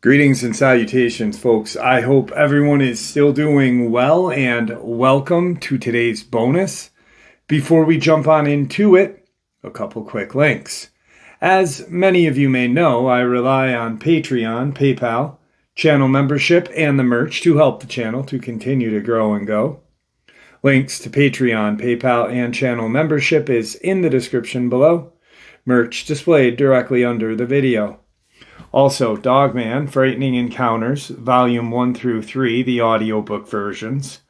Greetings and salutations, folks. I hope everyone is still doing well, and welcome to today's bonus. Before we jump on into it, a couple quick links. As many of you may know, I rely on Patreon, PayPal, channel membership, and the merch to help the channel to continue to grow and go. Links to Patreon, PayPal, and channel membership is in the description below. Merch displayed directly under the video. Also, Dogman, Frightening Encounters, Volume 1 through 3, the audiobook versions.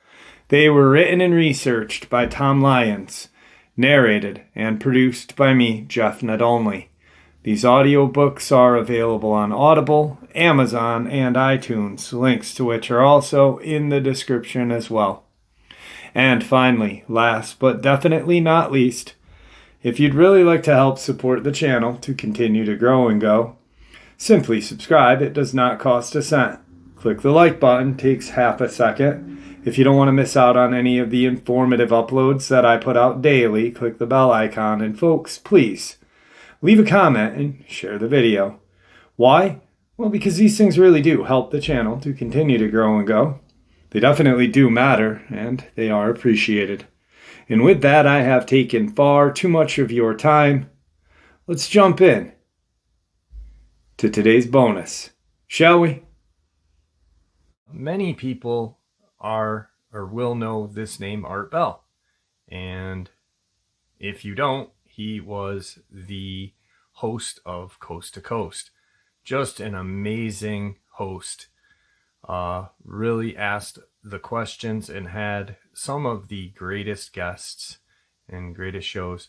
They were written and researched by Tom Lyons, narrated and produced by me, Jeff Not Only. These audiobooks are available on Audible, Amazon, and iTunes, links to which are also in the description as well. And finally, last but definitely not least, if you'd really like to help support the channel to continue to grow and go, simply subscribe. It does not cost a cent. Click the like button, takes half a second. If you don't want to miss out on any of the informative uploads that I put out daily, click the bell icon. And folks, please leave a comment and share the video. Why? Well, because these things really do help the channel to continue to grow and go. They definitely do matter, and they are appreciated. And with that, I have taken far too much of your time. Let's jump in to today's bonus, shall we? Many people are or will know this name, Art Bell. And if you don't, he was the host of Coast to Coast. Just an amazing host. Really asked the questions and had some of the greatest guests and greatest shows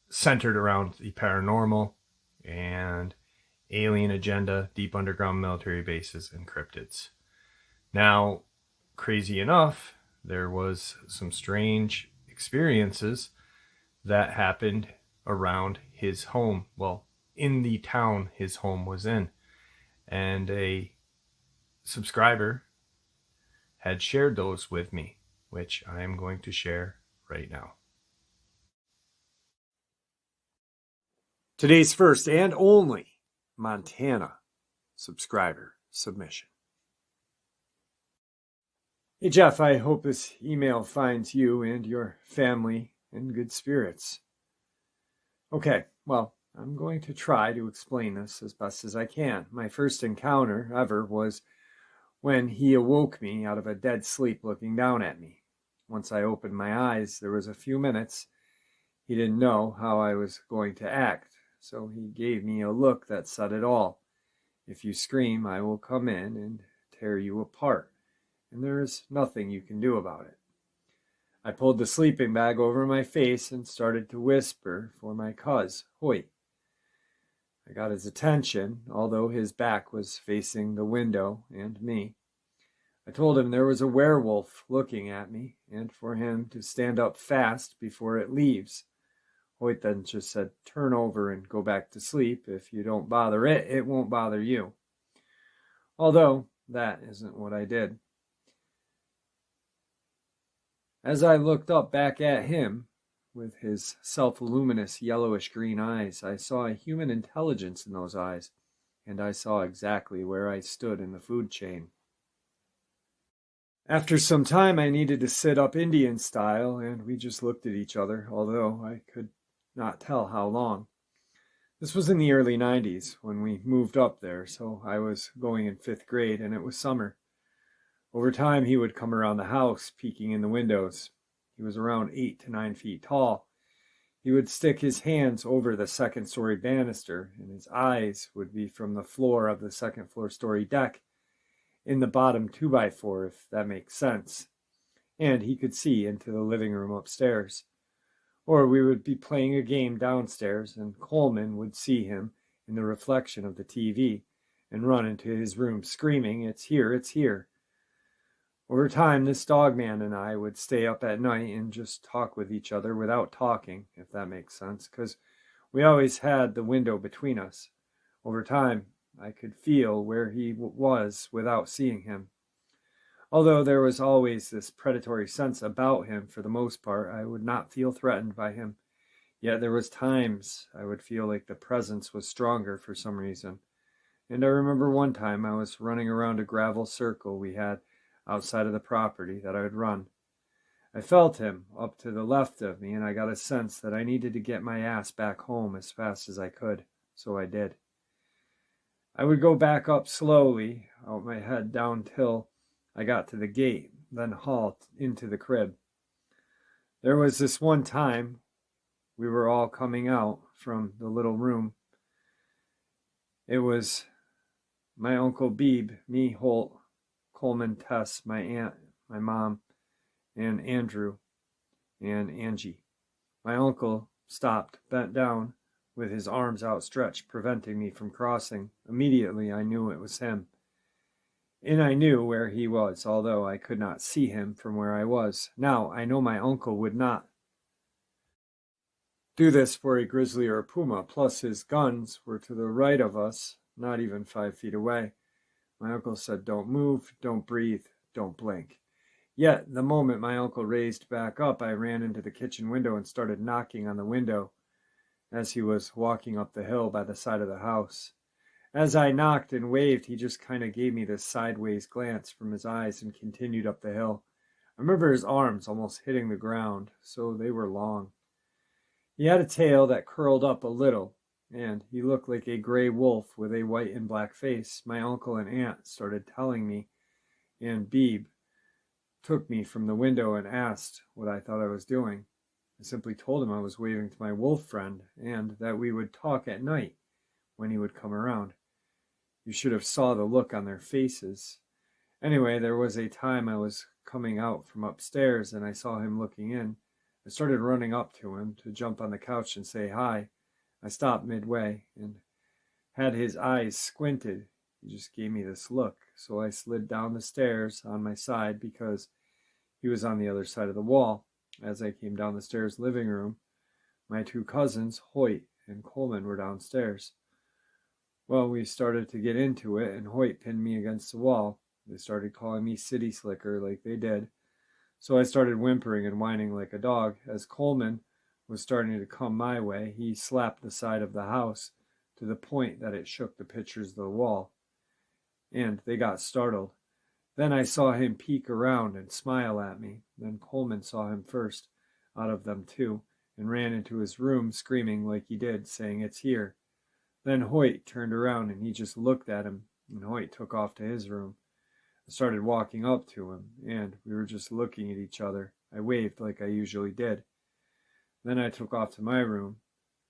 centered around the paranormal and alien agenda, deep underground military bases, and cryptids. Now, crazy enough, there was some strange experiences that happened around his home. Well, in the town his home was in. And a subscriber had shared those with me, which I am going to share right now. Today's first and only Montana subscriber submission. Hey Jeff, I hope this email finds you and your family in good spirits. Okay, well, I'm going to try to explain this as best as I can. My first encounter ever was when he awoke me out of a dead sleep looking down at me. Once I opened my eyes, there was a few minutes. He didn't know how I was going to act. So he gave me a look that said it all. If you scream, I will come in and tear you apart, and there is nothing you can do about it. I pulled the sleeping bag over my face and started to whisper for my cuz, Hoyt. I got his attention, although his back was facing the window and me. I told him there was a werewolf looking at me, and for him to stand up fast before it leaves. Hoyt then just said, turn over and go back to sleep. If you don't bother it, it won't bother you. Although, that isn't what I did. As I looked up back at him, with his self-luminous yellowish-green eyes, I saw a human intelligence in those eyes, and I saw exactly where I stood in the food chain. After some time, I needed to sit up Indian style, and we just looked at each other, although I could not tell how long. This was in the early 90s when we moved up there, so I was going in 5th grade and it was summer. Over time, he would come around the house, peeking in the windows. He was around 8 to 9 feet tall. He would stick his hands over the 2nd-story banister, and his eyes would be from the floor of the 2nd-floor story deck in the bottom 2x4, if that makes sense. And he could see into the living room upstairs. Or we would be playing a game downstairs, and Coleman would see him in the reflection of the TV and run into his room screaming, it's here, it's here. Over time, this Dogman and I would stay up at night and just talk with each other without talking, if that makes sense, because we always had the window between us. Over time, I could feel where he was without seeing him. Although there was always this predatory sense about him, for the most part, I would not feel threatened by him. Yet there was times I would feel like the presence was stronger for some reason. And I remember one time I was running around a gravel circle we had outside of the property that I would run. I felt him up to the left of me, and I got a sense that I needed to get my ass back home as fast as I could, so I did. I would go back up slowly, out my head down till I got to the gate, then halt into the crib. There was this one time we were all coming out from the little room. It was my Uncle Beebe, me, Holt, Coleman, Tess, my aunt, my mom, and Andrew, and Angie. My uncle stopped, bent down, with his arms outstretched, preventing me from crossing. Immediately I knew it was him. And I knew where he was, although I could not see him from where I was. Now, I know my uncle would not do this for a grizzly or a puma, plus his guns were to the right of us, not even 5 feet away. My uncle said, "Don't move, don't breathe, don't blink." Yet, the moment my uncle raised back up, I ran into the kitchen window and started knocking on the window as he was walking up the hill by the side of the house. As I knocked and waved, he just kind of gave me this sideways glance from his eyes and continued up the hill. I remember his arms almost hitting the ground, so they were long. He had a tail that curled up a little, and he looked like a gray wolf with a white and black face. My uncle and aunt started telling me, and Beebe took me from the window and asked what I thought I was doing. I simply told him I was waving to my wolf friend and that we would talk at night when he would come around. You should have saw the look on their faces. Anyway, there was a time I was coming out from upstairs and I saw him looking in. I started running up to him to jump on the couch and say hi. I stopped midway and had his eyes squinted. He just gave me this look, so I slid down the stairs on my side because he was on the other side of the wall. As I came down the stairs living room, my 2 cousins, Hoyt and Coleman, were downstairs. Well, we started to get into it, and Hoyt pinned me against the wall. They started calling me city slicker like they did. So I started whimpering and whining like a dog. As Coleman was starting to come my way, he slapped the side of the house to the point that it shook the pictures of the wall, and they got startled. Then I saw him peek around and smile at me. Then Coleman saw him first, out of them 2, and ran into his room screaming like he did, saying, "It's here." Then Hoyt turned around and he just looked at him, and Hoyt took off to his room. I started walking up to him, and we were just looking at each other. I waved like I usually did. Then I took off to my room,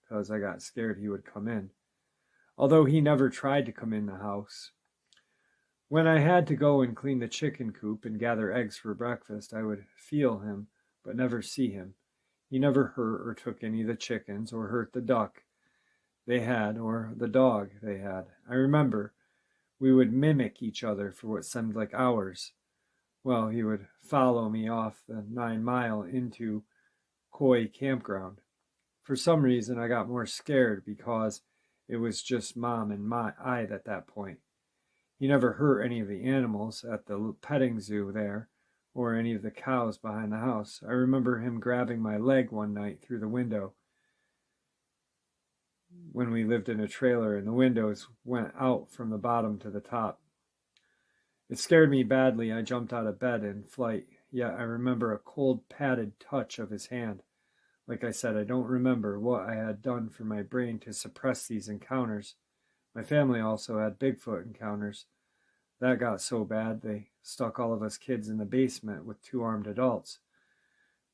because I got scared he would come in, although he never tried to come in the house. When I had to go and clean the chicken coop and gather eggs for breakfast, I would feel him, but never see him. He never hurt or took any of the chickens, or hurt the duck they had, or the dog they had. I remember we would mimic each other for what seemed like hours. Well, he would follow me off the 9-mile into Coy campground. For some reason, I got more scared because it was just Mom and I at that point. He never hurt any of the animals at the petting zoo there, or any of the cows behind the house. I remember him grabbing my leg one night through the window when we lived in a trailer and the windows went out from the bottom to the top. It scared me badly. I jumped out of bed in flight, yet I remember a cold padded touch of his hand. Like I said, I don't remember what I had done for my brain to suppress these encounters. My family also had Bigfoot encounters. That got so bad they stuck all of us kids in the basement with 2 armed adults.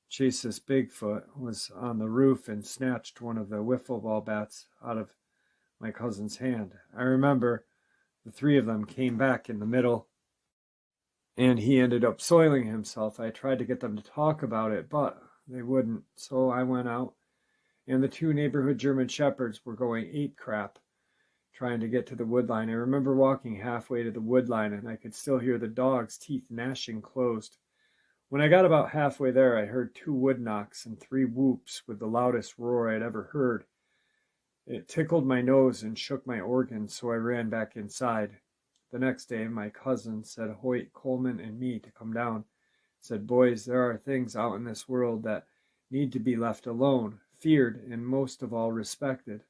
Chase this Bigfoot was on the roof and snatched one of the wiffle ball bats out of my cousin's hand. I remember the 3 of them came back in the middle, and he ended up soiling himself. I tried to get them to talk about it, but they wouldn't. So I went out, and the 2 neighborhood German Shepherds were going ape crap, trying to get to the wood line. I remember walking halfway to the wood line, and I could still hear the dog's teeth gnashing closed. When I got about halfway there, I heard 2 wood knocks and 3 whoops with the loudest roar I'd ever heard. It tickled my nose and shook my organs, so I ran back inside. The next day, my cousin said Hoyt, Coleman, and me to come down. Said, boys, there are things out in this world that need to be left alone, feared, and most of all respected.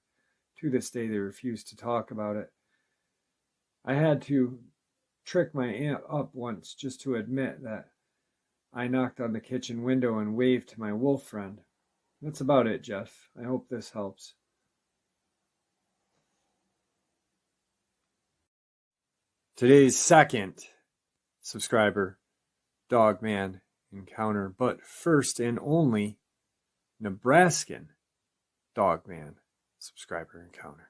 To this day, they refuse to talk about it. I had to trick my aunt up once just to admit that I knocked on the kitchen window and waved to my wolf friend. That's about it, Jeff. I hope this helps. Today's second subscriber, Dogman encounter, but first and only Nebraskan Dogman subscriber encounter.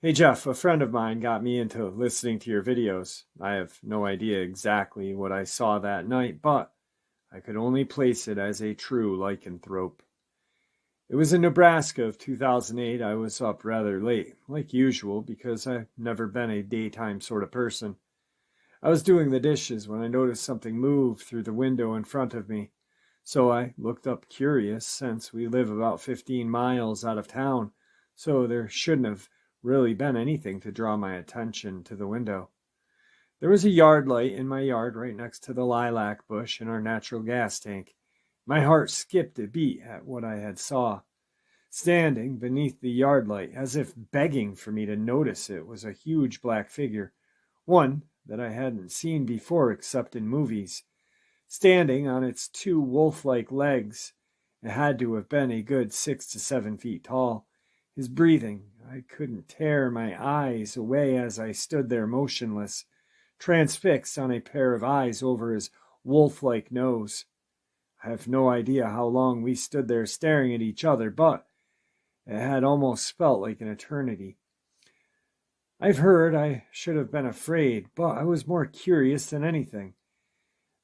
Hey Jeff, a friend of mine got me into listening to your videos. I have no idea exactly what I saw that night, but I could only place it as a true lycanthrope. It was in Nebraska of 2008. I was up rather late, like usual, because I've never been a daytime sort of person. I was doing the dishes when I noticed something move through the window in front of me. So I looked up curious, since we live about 15 miles out of town, so there shouldn't have really been anything to draw my attention to the window. There was a yard light in my yard right next to the lilac bush and our natural gas tank. My heart skipped a beat at what I had saw. Standing beneath the yard light, as if begging for me to notice it, was a huge black figure, one that I hadn't seen before except in movies. Standing on its two wolf-like legs, it had to have been a good 6 to 7 feet tall. His breathing, I couldn't tear my eyes away as I stood there motionless, transfixed on a pair of eyes over his wolf-like nose. I have no idea how long we stood there staring at each other, but it had almost felt like an eternity. I've heard I should have been afraid, but I was more curious than anything.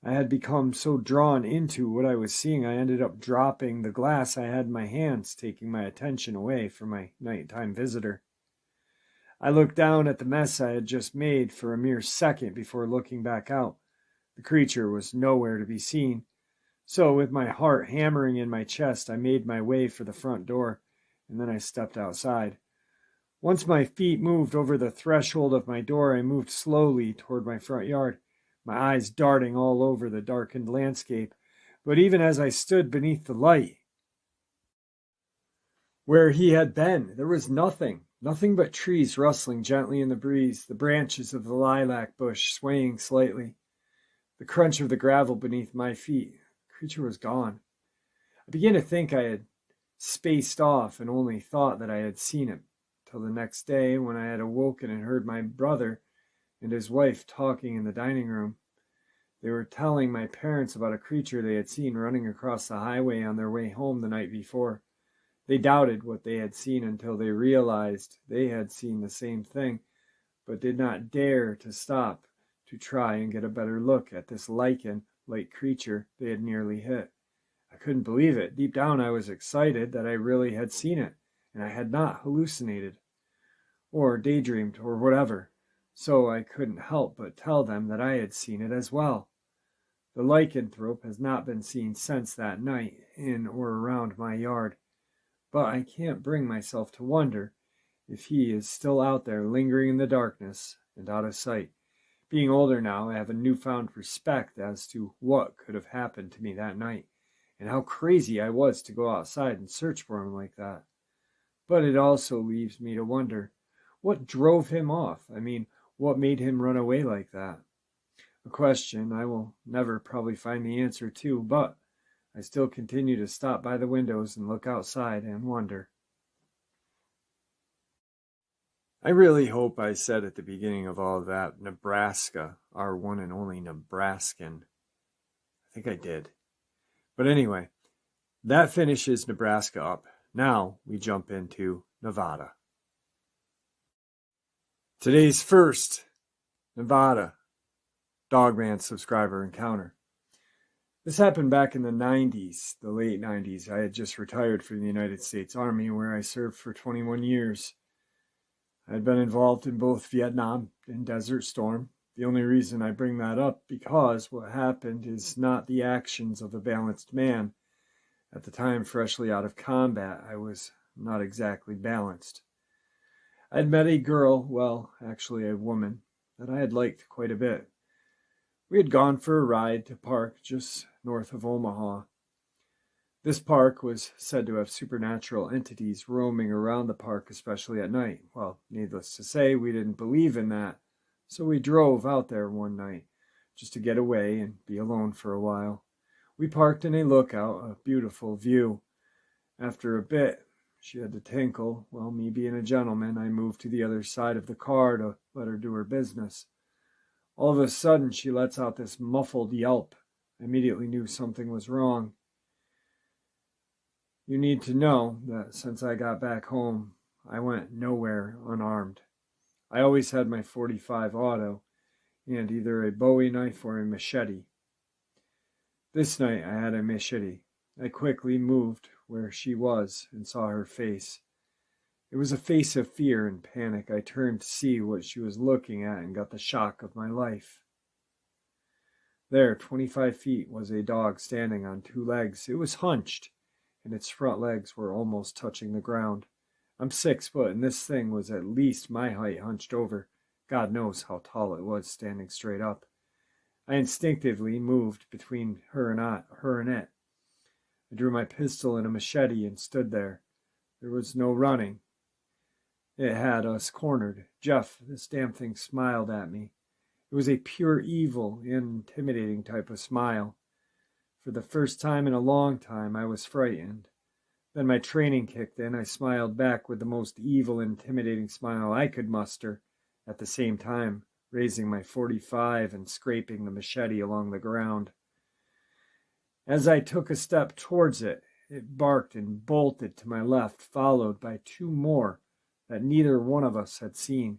I had become so drawn into what I was seeing, I ended up dropping the glass I had in my hands, taking my attention away from my nighttime visitor. I looked down at the mess I had just made for a mere second before looking back out. The creature was nowhere to be seen. So, with my heart hammering in my chest, I made my way for the front door, and then I stepped outside. Once my feet moved over the threshold of my door, I moved slowly toward my front yard, my eyes darting all over the darkened landscape. But even as I stood beneath the light, where he had been, there was nothing but trees rustling gently in the breeze, the branches of the lilac bush swaying slightly, the crunch of the gravel beneath my feet. The creature was gone. I began to think I had spaced off and only thought that I had seen it, till the next day when I had awoken and heard my brother and his wife talking in the dining room. They were telling my parents about a creature they had seen running across the highway on their way home the night before. They doubted what they had seen until they realized they had seen the same thing, but did not dare to stop to try and get a better look at this lichen-like creature they had nearly hit. I couldn't believe it. Deep down I was excited that I really had seen it, and I had not hallucinated, or daydreamed, or whatever. So I couldn't help but tell them that I had seen it as well. The lycanthrope has not been seen since that night, in or around my yard, but I can't bring myself to wonder if he is still out there lingering in the darkness and out of sight. Being older now, I have a newfound respect as to what could have happened to me that night, and how crazy I was to go outside and search for him like that. But it also leaves me to wonder, what drove him off? What made him run away like that? A question I will never probably find the answer to, but I still continue to stop by the windows and look outside and wonder. I really hope I said at the beginning of all of that, Nebraska, our one and only Nebraskan. I think I did. But anyway, that finishes Nebraska up. Now we jump into Nevada. Today's first Nevada Dogman subscriber encounter. This happened back in the 90s, the late 90s. I had just retired from the United States Army, where I served for 21 years. I had been involved in both Vietnam and Desert Storm. The only reason I bring that up because what happened is not the actions of a balanced man. At the time, freshly out of combat, I was not exactly balanced. I'd met a girl, well, actually a woman, that I had liked quite a bit. We had gone for a ride to a park just north of Omaha. This park was said to have supernatural entities roaming around the park, especially at night. Well, needless to say, we didn't believe in that, so we drove out there one night just to get away and be alone for a while. We parked in a lookout, a beautiful view. After a bit, she had to tinkle. Well, me being a gentleman, I moved to the other side of the car to let her do her business. All of a sudden, she lets out this muffled yelp. I immediately knew something was wrong. You need to know that since I got back home, I went nowhere unarmed. I always had my .45 auto and either a Bowie knife or a machete. This night I had a machete. I quickly moved where she was and saw her face. It was a face of fear and panic. I turned to see what she was looking at and got the shock of my life. There, 25 feet, was a dog standing on two legs. It was hunched, and its front legs were almost touching the ground. I'm 6 foot, and this thing was at least my height hunched over. God knows how tall it was standing straight up. I instinctively moved between her and it. I drew my pistol and a machete and stood there. There was no running. It had us cornered. Jeff, this damn thing smiled at me. It was a pure evil, intimidating type of smile. For the first time in a long time, I was frightened. Then my training kicked in. I smiled back with the most evil, intimidating smile I could muster, at the same time raising my .45 and scraping the machete along the ground. As I took a step towards it, it barked and bolted to my left, followed by two more that neither one of us had seen.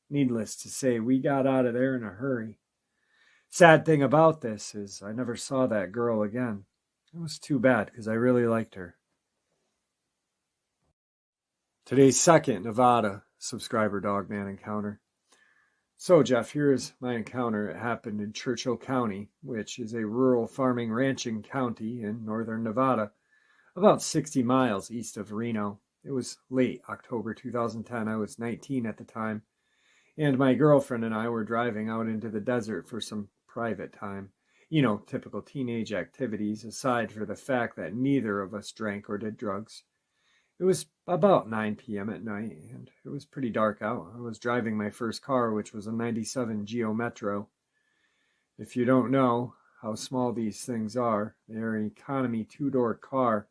Needless to say, we got out of there in a hurry. Sad thing about this is I never saw that girl again. It was too bad because I really liked her. Today's second Nevada subscriber Dogman encounter. So, Jeff, here is my encounter. It happened in Churchill County, which is a rural farming ranching county in northern Nevada, about 60 miles east of Reno. It was late October 2010. I was 19 at the time, and my girlfriend and I were driving out into the desert for some private time. You know, typical teenage activities, aside for the fact that neither of us drank or did drugs. It was about 9 p.m. at night, and it was pretty dark out. I was driving my first car, which was a 97 Geo Metro. If you don't know how small these things are, they are an economy two-door car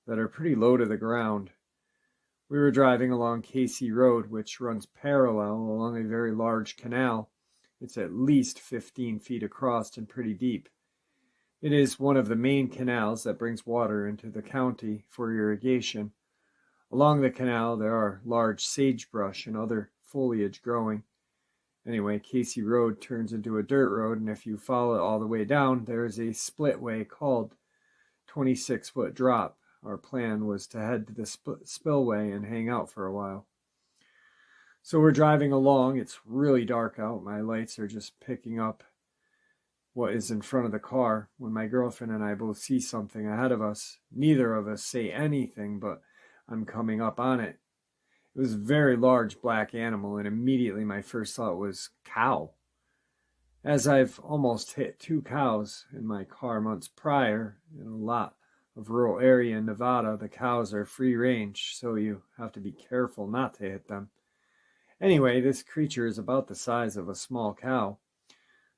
that are pretty low to the ground. We were driving along Casey Road, which runs parallel along a very large canal. It's at least 15 feet across and pretty deep. It is one of the main canals that brings water into the county for irrigation. Along the canal, there are large sagebrush and other foliage growing. Anyway, Casey Road turns into a dirt road, and if you follow it all the way down, there is a splitway called 26-foot drop. Our plan was to head to the spillway and hang out for a while. So we're driving along. It's really dark out. My lights are just picking up what is in front of the car when my girlfriend and I both see something ahead of us. Neither of us say anything, but I'm coming up on it. It was a very large black animal, and immediately my first thought was cow. As I've almost hit 2 cows in my car months prior, in a lot of rural area in Nevada, the cows are free range, so you have to be careful not to hit them. Anyway, this creature is about the size of a small cow.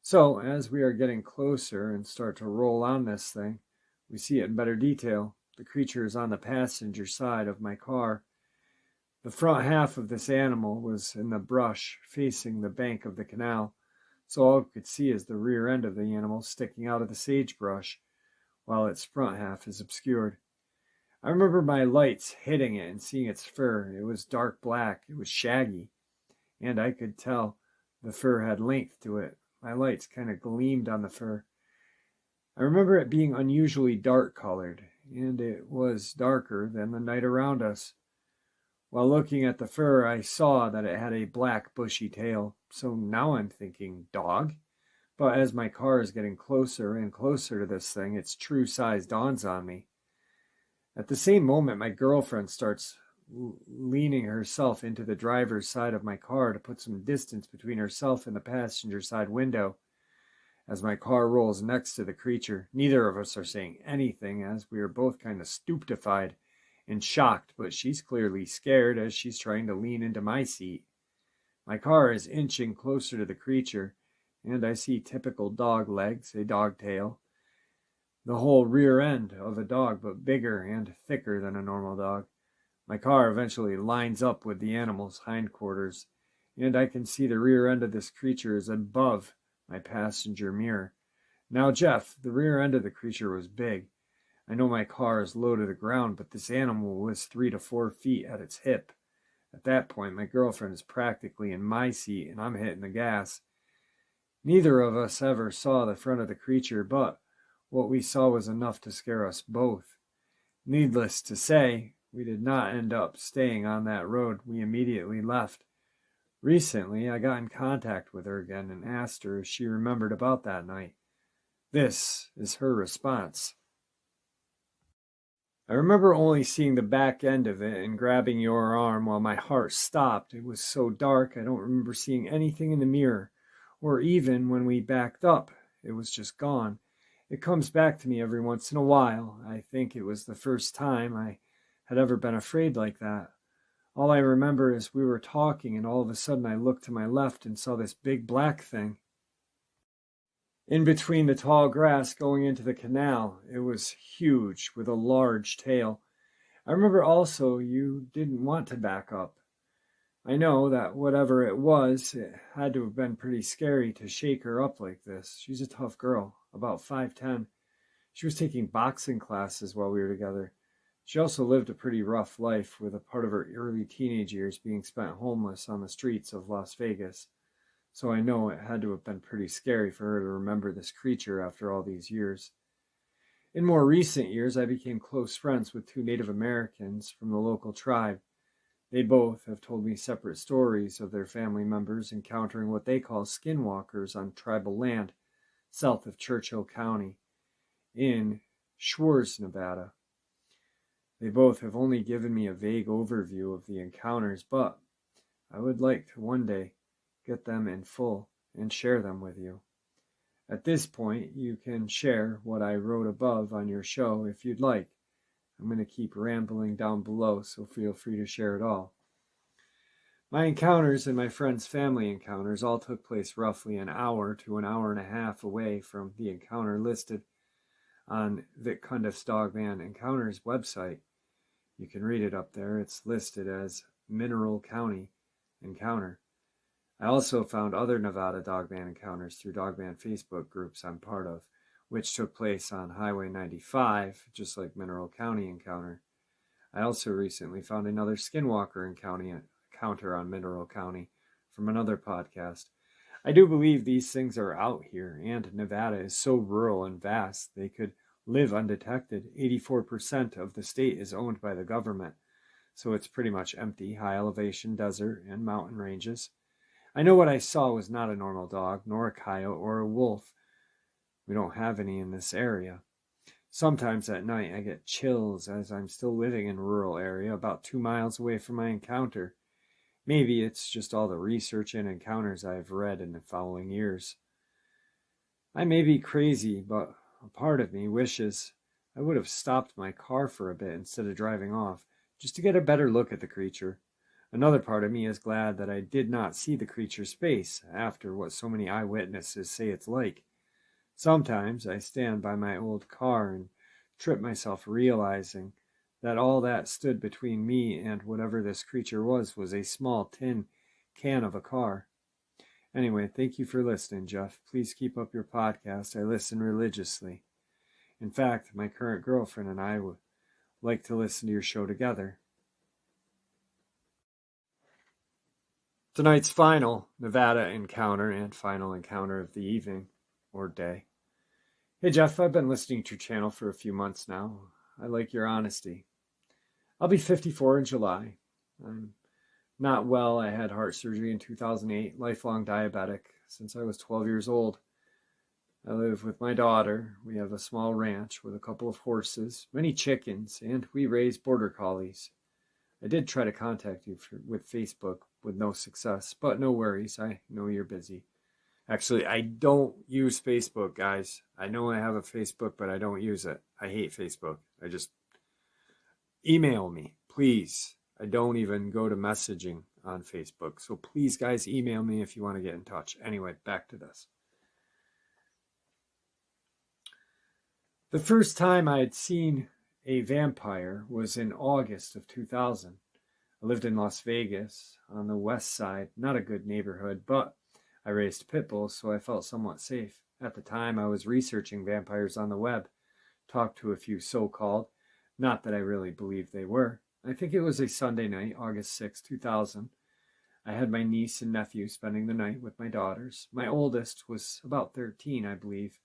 So, as we are getting closer and start to roll on this thing, we see it in better detail. The creature is on the passenger side of my car. The front half of this animal was in the brush facing the bank of the canal, so all I could see is the rear end of the animal sticking out of the sagebrush, while its front half is obscured. I remember my lights hitting it and seeing its fur. It was dark black, it was shaggy, and I could tell the fur had length to it. My lights kind of gleamed on the fur. I remember it being unusually dark colored, and it was darker than the night around us. While looking at the fur, I saw that it had a black bushy tail, so now I'm thinking dog. But as my car is getting closer and closer to this thing, its true size dawns on me. At the same moment, my girlfriend starts leaning herself into the driver's side of my car to put some distance between herself and the passenger side window. As my car rolls next to the creature, neither of us are saying anything as we are both kind of stupefied and shocked, but she's clearly scared as she's trying to lean into my seat. My car is inching closer to the creature, and I see typical dog legs, a dog tail, the whole rear end of a dog, but bigger and thicker than a normal dog. My car eventually lines up with the animal's hindquarters, and I can see the rear end of this creature is above my passenger mirror. Now, Jeff, the rear end of the creature was big. I know my car is low to the ground, but this animal was 3 to 4 feet at its hip. At that point, my girlfriend is practically in my seat, and I'm hitting the gas. Neither of us ever saw the front of the creature, but what we saw was enough to scare us both. Needless to say, we did not end up staying on that road. We immediately left. Recently, I got in contact with her again and asked her if she remembered about that night. This is her response. I remember only seeing the back end of it and grabbing your arm while my heart stopped. It was so dark, I don't remember seeing anything in the mirror, or even when we backed up. It was just gone. It comes back to me every once in a while. I think it was the first time I had ever been afraid like that. All I remember is we were talking, and all of a sudden I looked to my left and saw this big black thing in between the tall grass going into the canal. It was huge with a large tail. I remember also you didn't want to back up. I know that whatever it was, it had to have been pretty scary to shake her up like this. She's a tough girl, about 5'10". She was taking boxing classes while we were together. She also lived a pretty rough life, with a part of her early teenage years being spent homeless on the streets of Las Vegas. So I know it had to have been pretty scary for her to remember this creature after all these years. In more recent years, I became close friends with 2 Native Americans from the local tribe. They both have told me separate stories of their family members encountering what they call skinwalkers on tribal land south of Churchill County in Schwartz, Nevada. They both have only given me a vague overview of the encounters, but I would like to one day get them in full and share them with you. At this point, you can share what I wrote above on your show if you'd like. I'm going to keep rambling down below, so feel free to share it all. My encounters and my friend's family encounters all took place roughly an hour to an hour and a half away from the encounter listed on Vic Cundiff's Dogman Encounters website. You can read it up there. It's listed as Mineral County Encounter. I also found other Nevada Dogman encounters through Dogman Facebook groups I'm part of, which took place on Highway 95, just like Mineral County Encounter. I also recently found another Skinwalker encounter on Mineral County from another podcast. I do believe these things are out here, and Nevada is so rural and vast they could live undetected. 84% of the state is owned by the government, so it's pretty much empty, high elevation desert and mountain ranges. I know what I saw was not a normal dog, nor a coyote or a wolf. We don't have any in this area. Sometimes at night I get chills as I'm still living in a rural area about 2 miles away from my encounter. Maybe it's just all the research and encounters I've read in the following years. I may be crazy, but a part of me wishes I would have stopped my car for a bit instead of driving off, just to get a better look at the creature. Another part of me is glad that I did not see the creature's face after what so many eyewitnesses say it's like. Sometimes I stand by my old car and trip myself realizing that all that stood between me and whatever this creature was a small tin can of a car. Anyway, thank you for listening, Jeff. Please keep up your podcast. I listen religiously. In fact, my current girlfriend and I would like to listen to your show together. Tonight's final Nevada encounter and final encounter of the evening or day. Hey Jeff, I've been listening to your channel for a few months now. I like your honesty. I'll be 54 in July. I'm not well. I had heart surgery in 2008, lifelong diabetic since I was 12 years old. I live with my daughter. We have a small ranch with a couple of horses, many chickens, and we raise border collies. I did try to contact you with Facebook with no success, but no worries. I know you're busy. Actually, I don't use Facebook, guys. I know I have a Facebook, but I don't use it. I hate Facebook. I just email me, please. I don't even go to messaging on Facebook. So please, guys, email me if you want to get in touch. Anyway, back to this. The first time I had seen a vampire was in August of 2000. I lived in Las Vegas on the west side, not a good neighborhood, but I raised pit bulls, so I felt somewhat safe. At the time, I was researching vampires on the web, talked to a few so-called, not that I really believed they were. I think it was a Sunday night, August 6, 2000. I had my niece and nephew spending the night with my daughters. My oldest was about 13, I believe.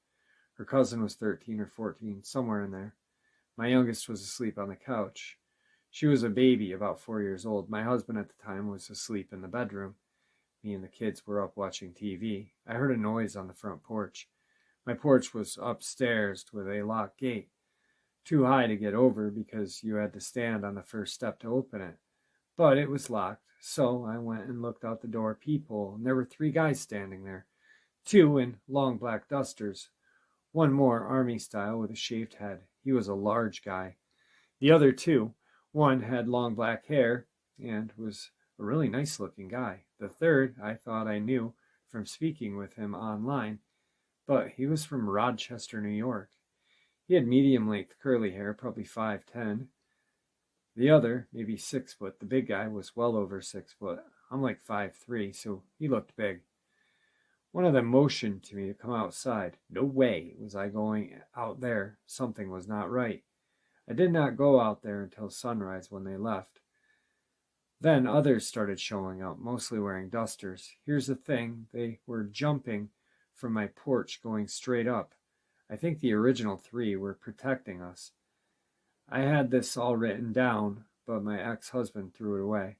Her cousin was 13 or 14, somewhere in there. My youngest was asleep on the couch. She was a baby, about 4 years old. My husband at the time was asleep in the bedroom. Me and the kids were up watching TV. I heard a noise on the front porch. My porch was upstairs with a locked gate, too high to get over because you had to stand on the first step to open it. But it was locked, so I went and looked out the door peephole, and there were 3 guys standing there, 2 in long black dusters, one more army style with a shaved head. He was a large guy. The other 2, one had long black hair and was a really nice looking guy. The third I thought I knew from speaking with him online, but he was from Rochester, New York. He had medium-length curly hair, probably 5'10". The other, maybe 6 foot. The big guy was well over 6 foot. I'm like 5'3", so he looked big. One of them motioned to me to come outside. No way was I going out there. Something was not right. I did not go out there until sunrise when they left. Then others started showing up, mostly wearing dusters. Here's the thing, they were jumping from my porch going straight up. I think the original 3 were protecting us. I had this all written down, but my ex-husband threw it away.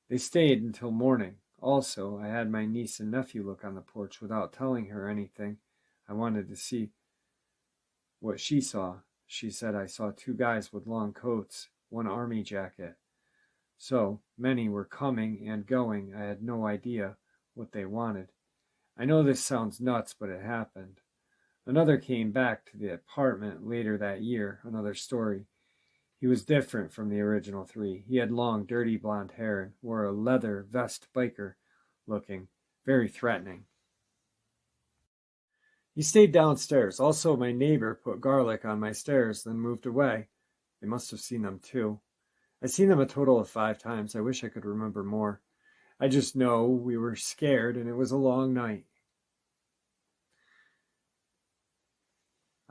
They stayed until morning. Also, I had my niece and nephew look on the porch without telling her anything. I wanted to see what she saw. She said I saw 2 guys with long coats, one army jacket. So many were coming and going, I had no idea what they wanted. I know this sounds nuts, but it happened. Another came back to the apartment later that year, another story. He was different from the original 3. He had long, dirty blonde hair and wore a leather vest biker looking, very threatening. He stayed downstairs. Also, my neighbor put garlic on my stairs, then moved away. They must have seen them too. I've seen them a total of 5 times. I wish I could remember more. I just know we were scared and it was a long night.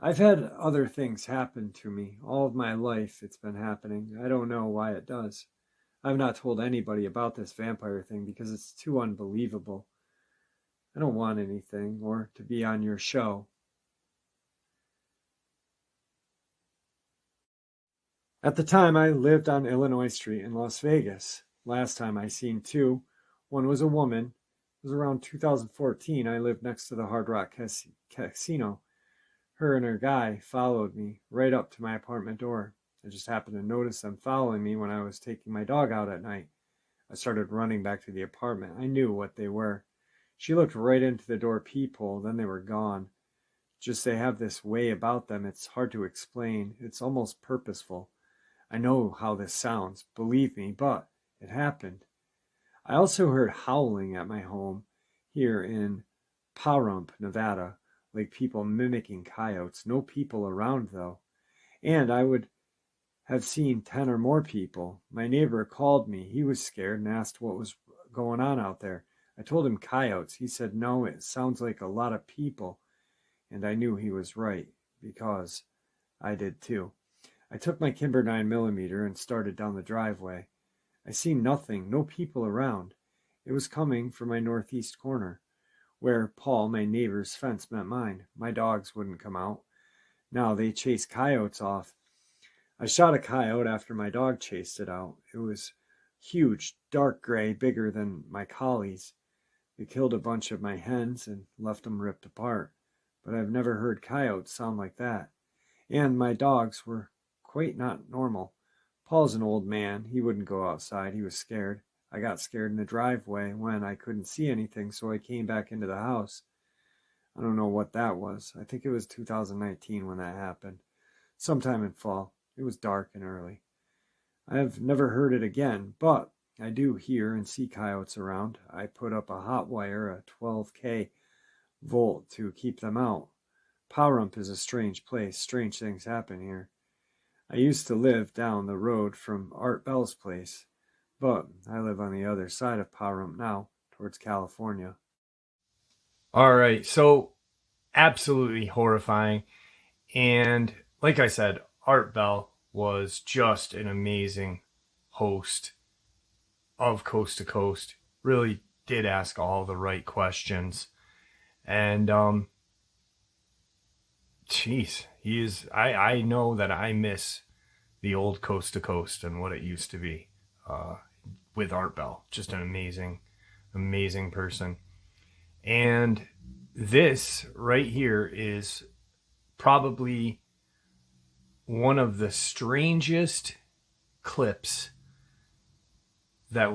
I've had other things happen to me. All of my life it's been happening. I don't know why it does. I've not told anybody about this vampire thing because it's too unbelievable. I don't want anything or to be on your show. At the time, I lived on Illinois Street in Las Vegas. Last time I seen 2. One was a woman. It was around 2014. I lived next to the Hard Rock Casino. Her and her guy followed me right up to my apartment door. I just happened to notice them following me when I was taking my dog out at night. I started running back to the apartment. I knew what they were. She looked right into the door peephole, then they were gone. Just they have this way about them, it's hard to explain. It's almost purposeful. I know how this sounds, believe me, but it happened. I also heard howling at my home here in Pahrump, Nevada, like people mimicking coyotes. No people around, though. And I would have seen 10 or more people. My neighbor called me. He was scared and asked what was going on out there. I told him coyotes. He said, no, it sounds like a lot of people. And I knew he was right, because I did too. I took my Kimber 9mm and started down the driveway. I seen nothing, no people around. It was coming from my northeast corner, where Paul, my neighbor's fence met mine. My dogs wouldn't come out. Now they chase coyotes off. I shot a coyote after my dog chased it out. It was huge, dark gray, bigger than my collies. They killed a bunch of my hens and left them ripped apart. But I've never heard coyotes sound like that. And my dogs were quite not normal. Paul's an old man. He wouldn't go outside. He was scared. I got scared in the driveway when I couldn't see anything, so I came back into the house. I don't know what that was. I think it was 2019 when that happened. Sometime in fall. It was dark and early. I have never heard it again, but I do hear and see coyotes around. I put up a hot wire, a 12K volt, to keep them out. Pahrump is a strange place. Strange things happen here. I used to live down the road from Art Bell's place, but I live on the other side of Pahrump now, towards California. All right, so absolutely horrifying. And like I said, Art Bell was just an amazing host of Coast to Coast. Really did ask all the right questions. And I know that I miss the old Coast to Coast and what it used to be with Art Bell. Just an amazing person. And this right here is probably one of the strangest clips that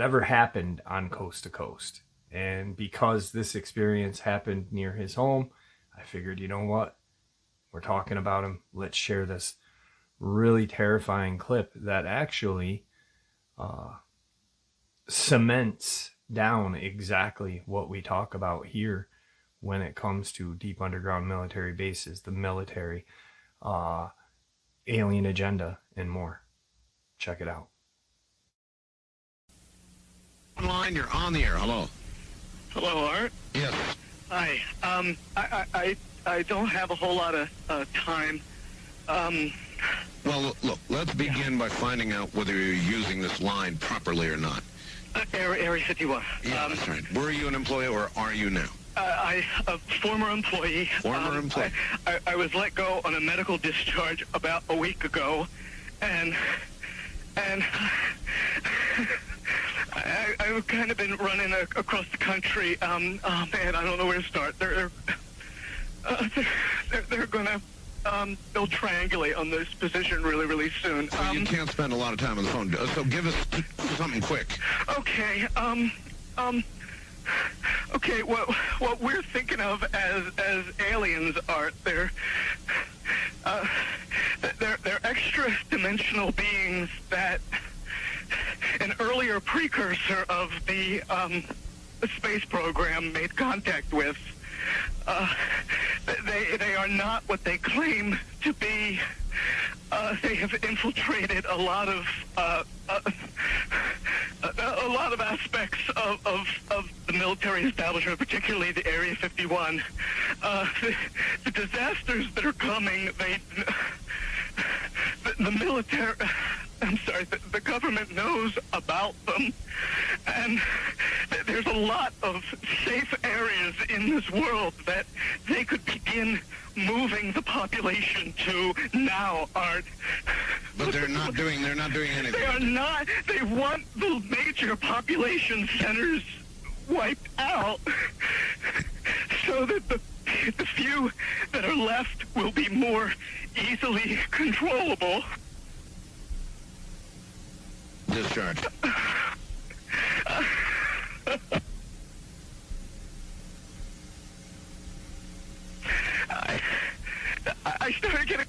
ever happened on Coast to Coast. And because this experience happened near his home, I figured, you know what? We're talking about him. Let's share this really terrifying clip that actually cements down exactly what we talk about here when it comes to deep underground military bases, the military, alien agenda, and more. Check it out. Line, you're on the air. Hello. Hello, Art. Yes. Hi. I don't have a whole lot of time. Well, look, let's begin by finding out whether you're using this line properly or not. Area 51. Yeah, that's right. Were you an employee or are you now? A former employee. Former employee. I was let go on a medical discharge about a week ago, and I've kind of been running across the country. Oh man, I don't know where to start. They're gonna they'll triangulate on this position really soon. So you can't spend a lot of time on the phone. So give us something quick. Okay. Okay. What we're thinking of as aliens, Art, they're extra-dimensional beings that an earlier precursor of the space program made contact with. They are not what they claim to be. They have infiltrated a lot of aspects of the military establishment, particularly the Area 51. The disasters that are coming, the military, the government knows about them, and there's a lot of safe areas in this world that they could begin moving the population to now, Art. But they're not doing anything. They are not. They want the major population centers wiped out so that the few that are left will be more easily controllable. Discharge. I started getting...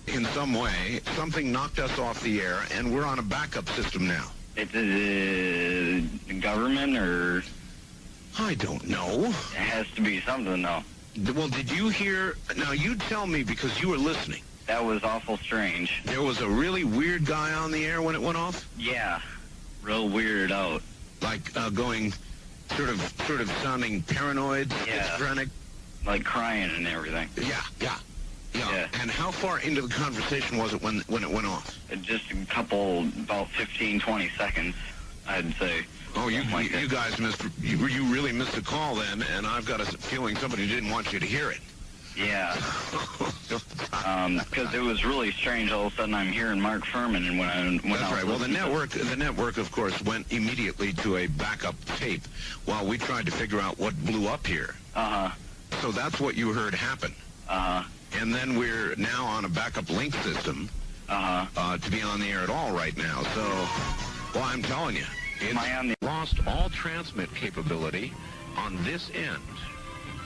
In some way, something knocked us off the air, and we're on a backup system now. It's the government, or... I don't know. It has to be something, though. Well, did you hear... Now, you tell me, because you were listening. That was awful strange. There was a really weird guy on the air when it went off? Yeah. Real weirded out. Like, going... Sort of sounding paranoid, schizophrenic? Like crying and everything. Yeah. And how far into the conversation was it when it went off? Just a couple, about 15, 20 seconds, I'd say. Oh, you guys you really missed the call then, and I've got a feeling somebody didn't want you to hear it. Yeah. Because it was really strange. All of a sudden, I'm hearing Mark Furman, and when I That's right. Well, the listening network, of course, went immediately to a backup tape while we tried to figure out what blew up here. So that's what you heard happen. And then we're now on a backup link system to be on the air at all right now. So, well, I'm telling you, it's lost all transmit capability on this end.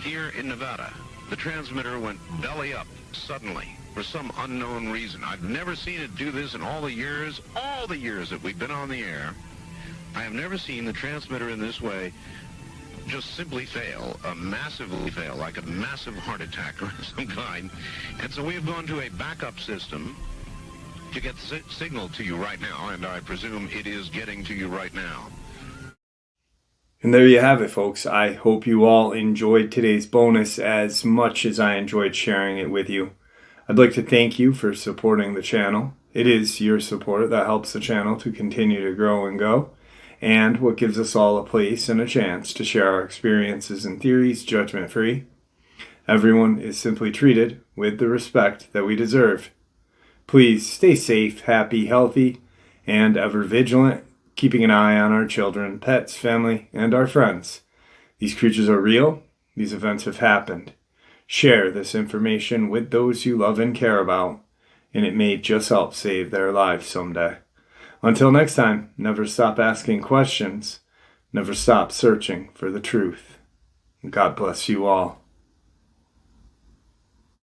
Here in Nevada, the transmitter went belly up suddenly for some unknown reason. I've never seen it do this in all the years that we've been on the air. I have never seen the transmitter in this way just simply fail, massively fail, like a massive heart attack or some kind. And so we have gone to a backup system to get signal to you right now, and I presume it is getting to you right now. And there you have it, folks. I hope you all enjoyed today's bonus as much as I enjoyed sharing it with you. I'd like to thank you for supporting the channel. It is your support that helps the channel to continue to grow and go, and what gives us all a place and a chance to share our experiences and theories judgment-free. Everyone is simply treated with the respect that we deserve. Please stay safe, happy, healthy, and ever vigilant, keeping an eye on our children, pets, family, and our friends. These creatures are real. These events have happened. Share this information with those you love and care about, and it may just help save their lives someday. Until next time, never stop asking questions. Never stop searching for the truth. God bless you all.